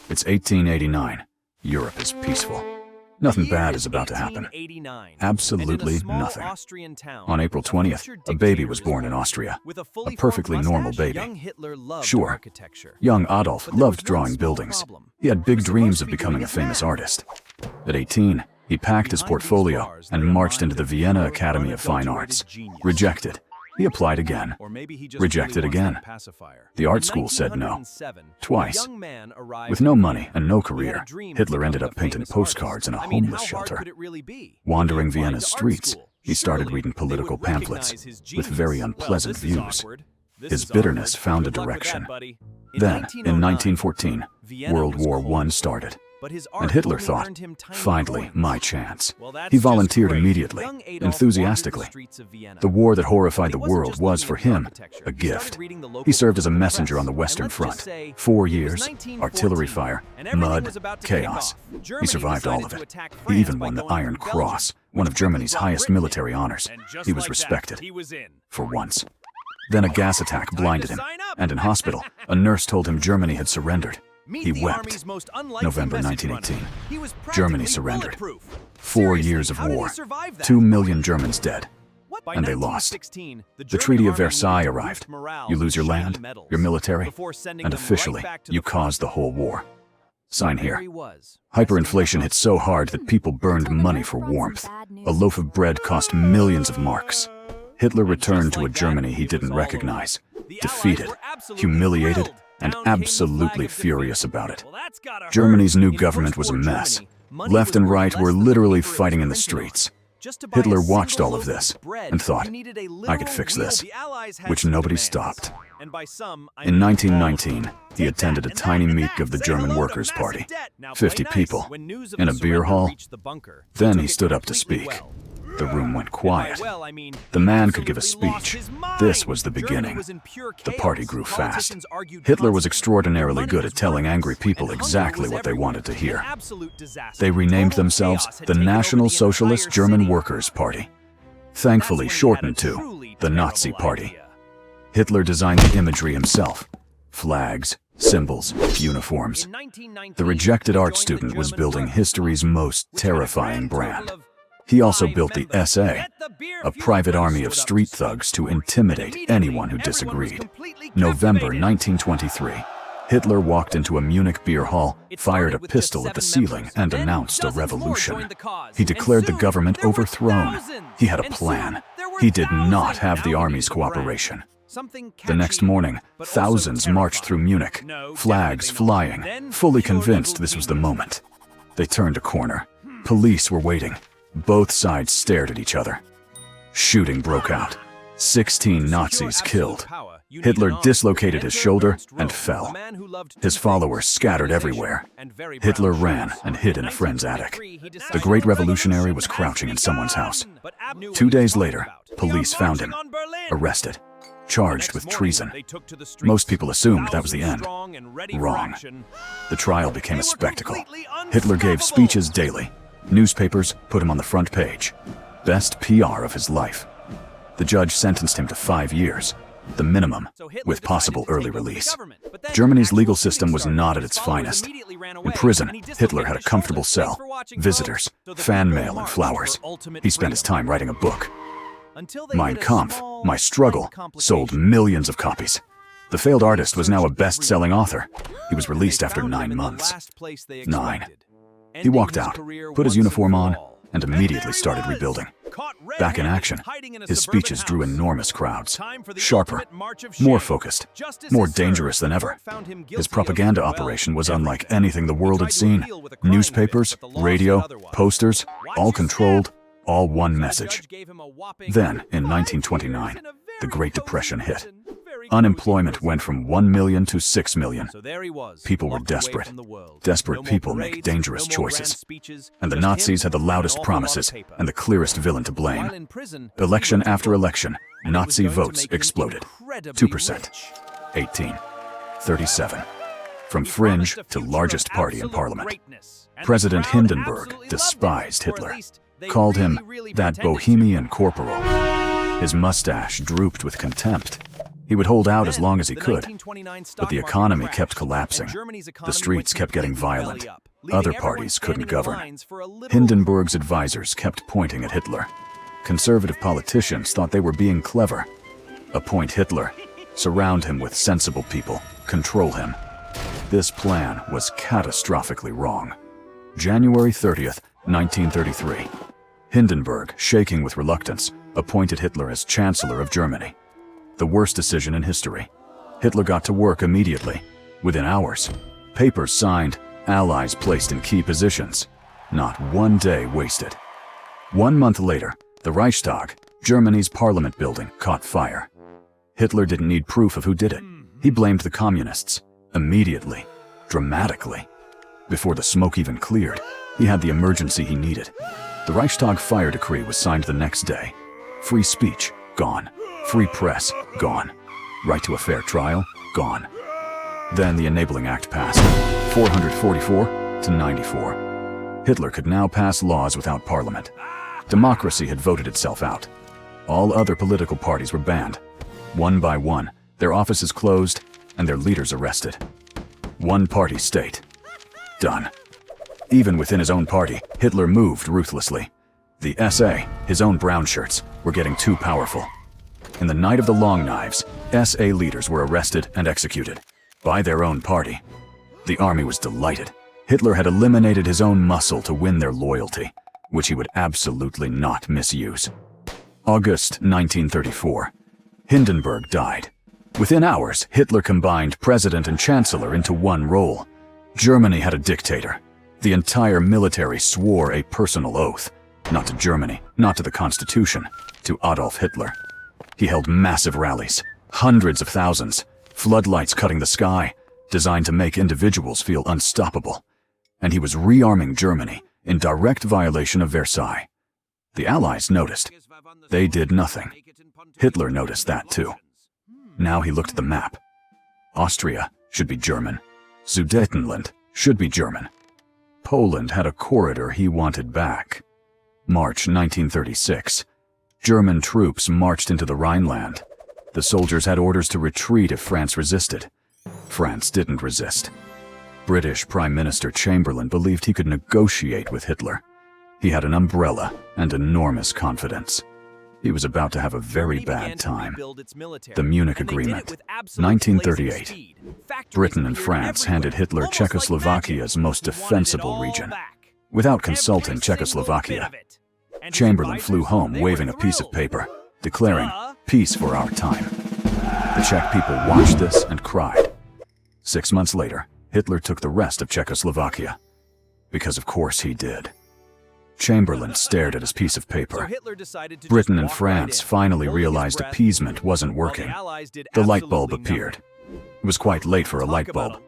It's 1889. Europe is peaceful. Nothing bad is about to happen. Absolutely nothing. On April 20th, a baby was born in Austria. A perfectly normal baby. Sure, young Adolf loved drawing buildings. He had big dreams of becoming a famous artist. At 18, he packed his portfolio and marched into the Vienna Academy of Fine Arts. Rejected. He applied again. Rejected again. The art school said no. Twice. With no money and no career, Hitler ended up painting postcards in a homeless shelter. Wandering Vienna's streets, he started reading political pamphlets with very unpleasant views. His bitterness found a direction. Then, in 1914, World War I started. And Hitler thought, finally, my chance. He volunteered immediately, enthusiastically. The war that horrified the world was, for him, a gift. He served as a messenger on the Western Front. 4 years, artillery fire, mud, chaos. He survived all of it. He even won the Iron Cross, one of Germany's highest military honors. He was respected. For once. Then a gas attack blinded him, and in hospital, a nurse told him Germany had surrendered. He wept. November 1918. Germany surrendered. 4 years of war. 2 million Germans dead. And they lost. The Treaty of Versailles arrived. You lose your land, your military, and officially, you caused the whole war. Sign here. Hyperinflation hit so hard that people burned money for warmth. A loaf of bread cost millions of marks. Hitler returned to a Germany he didn't recognize. Defeated, humiliated, and absolutely furious about it. Germany's new government was a mess. Left and right were literally fighting in the streets. Hitler watched all of this and thought, I could fix this, which nobody stopped. In 1919, he attended a tiny meet of the German Workers' Party, 50 people, in a beer hall. Then he stood up to speak. The room went quiet. The man could give a speech. This was the beginning. The party grew fast. Hitler was extraordinarily good at telling angry people exactly what they wanted to hear. They renamed themselves the National Socialist German Workers' Party, thankfully shortened to the Nazi Party. Hitler designed the imagery himself. Flags, symbols, uniforms. The rejected art student was building history's most terrifying brand. He also built the SA, a private army of street thugs to intimidate anyone who disagreed. November 1923, Hitler walked into a Munich beer hall, fired a pistol at the ceiling, and announced a revolution. He declared the government overthrown. He had a plan. He did not have the army's cooperation. The next morning, thousands marched through Munich, flags flying, fully convinced this was the moment. They turned a corner. Police were waiting. Both sides stared at each other. Shooting broke out. 16 Nazis killed. Hitler dislocated his shoulder and fell. His followers scattered everywhere. Hitler ran and hid in a friend's attic. The great revolutionary was crouching in someone's house. 2 days later, police found him, arrested, charged with treason. Most people assumed that was the end. Wrong. The trial became a spectacle. Hitler gave speeches daily. Newspapers put him on the front page. Best PR of his life. The judge sentenced him to 5 years, the minimum, with possible early release. Germany's legal system was not at its finest. In prison, Hitler had a comfortable cell, visitors, fan mail, and flowers. He spent his time writing a book. Mein Kampf, My Struggle, sold millions of copies. The failed artist was now a best-selling author. He was released after 9 months. 9. He walked out, put his uniform on, and immediately started rebuilding. Back in action, his speeches drew enormous crowds. Sharper, more focused, more dangerous than ever. His propaganda operation was unlike anything the world had seen. Newspapers, radio, posters, all controlled, all one message. Then, in 1929, the Great Depression hit. Unemployment went from 1 million to 6 million. People were desperate. Desperate people make dangerous choices. And the Nazis had the loudest promises and the clearest villain to blame. Election after election, Nazi votes exploded. 2%. 18. 37. From fringe to largest party in parliament. President Hindenburg despised Hitler, called him that bohemian corporal. His mustache drooped with contempt. He would hold out as long as he could, but the economy kept collapsing. The streets kept getting violent. Other parties couldn't govern. Hindenburg's advisors kept pointing at Hitler. Conservative politicians thought they were being clever. Appoint Hitler, surround him with sensible people, control him. This plan was catastrophically wrong. January 30th, 1933. Hindenburg, shaking with reluctance, appointed Hitler as Chancellor of Germany. The worst decision in history. Hitler got to work immediately. Within hours, papers signed, allies placed in key positions. Not one day wasted. 1 month later, the Reichstag, Germany's parliament building, caught fire. Hitler didn't need proof of who did it. He blamed the communists. Immediately. Dramatically. Before the smoke even cleared, he had the emergency he needed. The Reichstag Fire decree was signed the next day. Free speech, gone. Free press, gone. Right to a fair trial, gone. Then the Enabling Act passed, 444 to 94. Hitler could now pass laws without parliament. Democracy had voted itself out. All other political parties were banned. One by one, their offices closed and their leaders arrested. One-party state. Done. Even within his own party, Hitler moved ruthlessly. The SA, his own brown shirts, were getting too powerful. In the night of the long knives, SA leaders were arrested and executed by their own party. The army was delighted. Hitler had eliminated his own muscle to win their loyalty, which he would absolutely not misuse. August 1934. Hindenburg died. Within hours, Hitler combined president and chancellor into one role. Germany had a dictator. The entire military swore a personal oath, not to Germany, not to the Constitution, to Adolf Hitler. He held massive rallies, hundreds of thousands, floodlights cutting the sky, designed to make individuals feel unstoppable. And he was rearming Germany in direct violation of Versailles. The Allies noticed. They did nothing. Hitler noticed that too. Now he looked at the map. Austria should be German. Sudetenland should be German. Poland had a corridor he wanted back. March 1936. German troops marched into the Rhineland. The soldiers had orders to retreat if France resisted. France didn't resist. British Prime Minister Chamberlain believed he could negotiate with Hitler. He had an umbrella and enormous confidence. He was about to have a very bad time. The Munich Agreement, 1938. Britain and France handed Hitler Czechoslovakia's most defensible region. Without consulting Czechoslovakia, Chamberlain flew home waving a piece of paper, declaring, "Peace for our time." The Czech people watched this and cried. 6 months later, Hitler took the rest of Czechoslovakia. Because of course he did. Chamberlain stared at his piece of paper. Britain and France finally realized appeasement wasn't working. The light bulb appeared. It was quite late for a light bulb.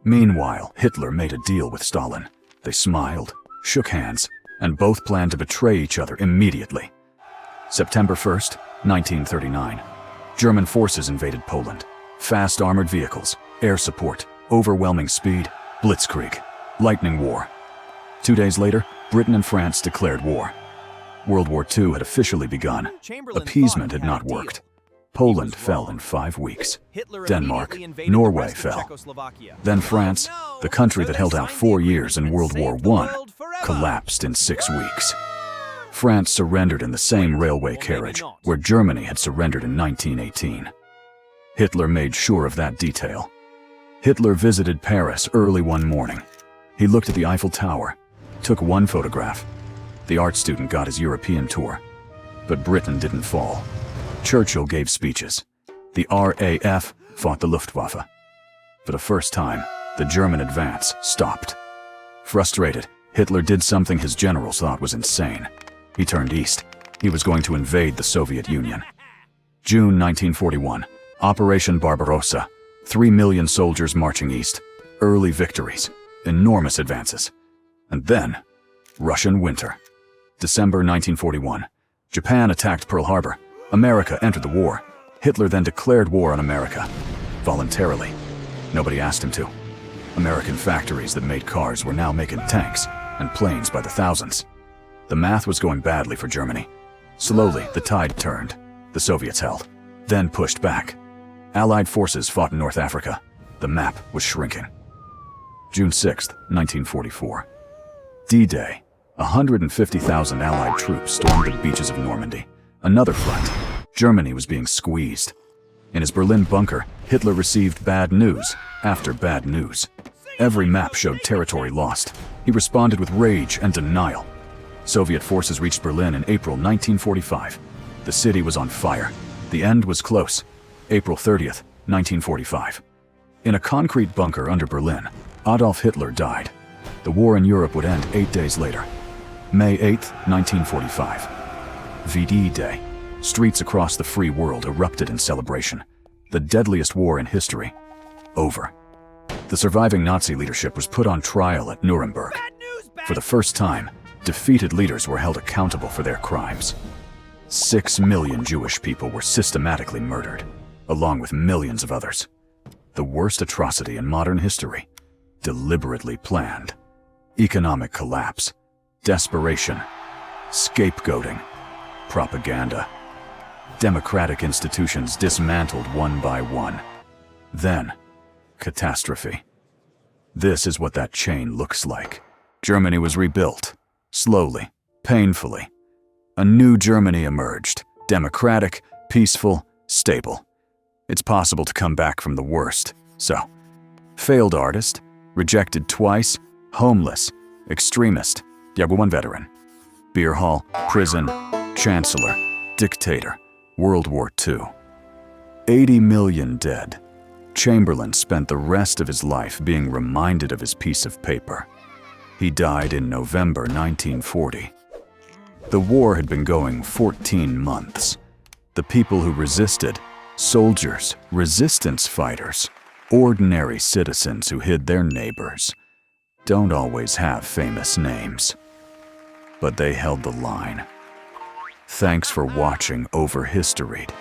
Meanwhile, Hitler made a deal with Stalin. They smiled, shook hands, and both planned to betray each other immediately. September 1st, 1939. German forces invaded Poland. Fast armored vehicles, air support, overwhelming speed, Blitzkrieg, lightning war. 2 days later, Britain and France declared war. World War II had officially begun. Appeasement had not worked. Poland fell in 5 weeks. Denmark, Norway fell. Then France, the country that held out 4 years in World War I, collapsed in 6 weeks. France surrendered in the same railway carriage where Germany had surrendered in 1918. Hitler made sure of that detail. Hitler visited Paris early one morning. He looked at the Eiffel Tower, took one photograph. The art student got his European tour. But Britain didn't fall. Churchill gave speeches. The RAF fought the Luftwaffe. For the first time, the German advance stopped. Frustrated, Hitler did something his generals thought was insane. He turned east. He was going to invade the Soviet Union. June 1941, Operation Barbarossa. 3 million soldiers marching east. Early victories. Enormous advances. And then, Russian winter. December 1941. Japan attacked Pearl Harbor. America entered the war. Hitler then declared war on America. Voluntarily. Nobody asked him to. American factories that made cars were now making tanks and planes by the thousands. The math was going badly for Germany. Slowly, the tide turned. The Soviets held, then pushed back. Allied forces fought in North Africa. The map was shrinking. June 6, 1944. D-Day. 150,000 Allied troops stormed the beaches of Normandy. Another front. Germany was being squeezed. In his Berlin bunker, Hitler received bad news after bad news. Every map showed territory lost. He responded with rage and denial. Soviet forces reached Berlin in April 1945. The city was on fire. The end was close. April 30th, 1945. In a concrete bunker under Berlin, Adolf Hitler died. The war in Europe would end 8 days later. May 8th, 1945. VD Day. Streets across the free world erupted in celebration. The deadliest war in history. Over. The surviving Nazi leadership was put on trial at Nuremberg. For the first time, defeated leaders were held accountable for their crimes. 6 million Jewish people were systematically murdered, along with millions of others. The worst atrocity in modern history. Deliberately planned. Economic collapse. Desperation. Scapegoating. Propaganda. Democratic institutions dismantled one by one. Then, catastrophe. This is what that chain looks like. Germany was rebuilt. Slowly. Painfully. A new Germany emerged. Democratic, peaceful, stable. It's possible to come back from the worst. So, failed artist, rejected twice, homeless, extremist, Jaguar veteran, beer hall, prison, chancellor, dictator, World War II. 80 million dead. Chamberlain spent the rest of his life being reminded of his piece of paper. He died in November 1940. The war had been going 14 months. The people who resisted, soldiers, resistance fighters, ordinary citizens who hid their neighbors, don't always have famous names. But they held the line. Thanks for watching OverHistoried.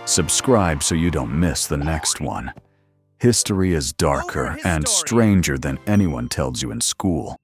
Subscribe so you don't miss the next one. History is darker and stranger than anyone tells you in school.